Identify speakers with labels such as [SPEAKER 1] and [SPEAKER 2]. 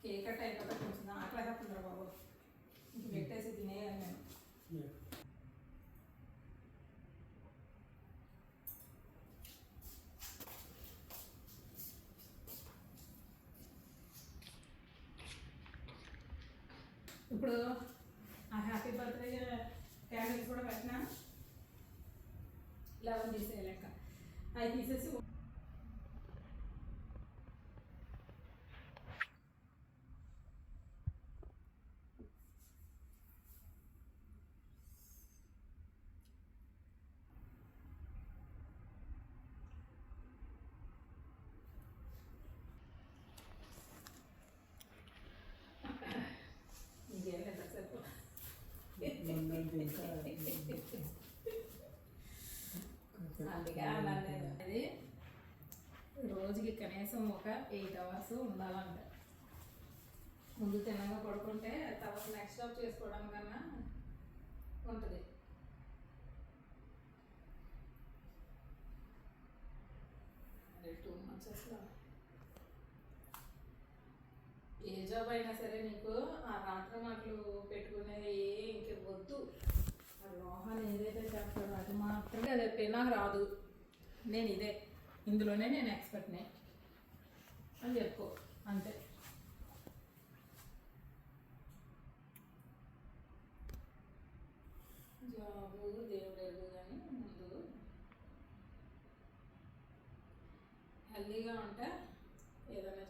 [SPEAKER 1] Cake cut అయిపోతే కొంచెం ఆకలేకపోతుందిరా బాబు. ఇంక పెట్టేసి తినేయాలి నేను. ఇప్పుడు ఆ హ్యాపీ బర్త్డే క్యాండిల్స్ కూడా పెట్టినా 11 తీసేయలేక అవి తీసేసి ఇంకేం లేదు సరిపో అందుకే అన్నాను అది రోజుకి కనీసం ఒక 8 hours ఉండాలంట. ముందు తినగా పడుకుంటే తర్వాత నెక్స్ట్ జాబ్ చేసుకోవడానికన్నా ఉంటుంది. అదే 2 months అసలు ఏ జాబ్ అయినా సరే నీకు ఆ రాత్రి మాటలు పెట్టుకునేది ఇంక వద్దు. ఆ రోహన్ ఏదైతే చెప్తాడో అది మాత్రమే అది చెప్పి నాకు రాదు, నేను ఇదే ఇందులోనే నేను ఎక్స్పర్ట్ని అని చెప్పు అంతే. జాబు దేవుడు ఎరుగు కానీ ముందు హెల్దీగా ఉంటే ఏదైనా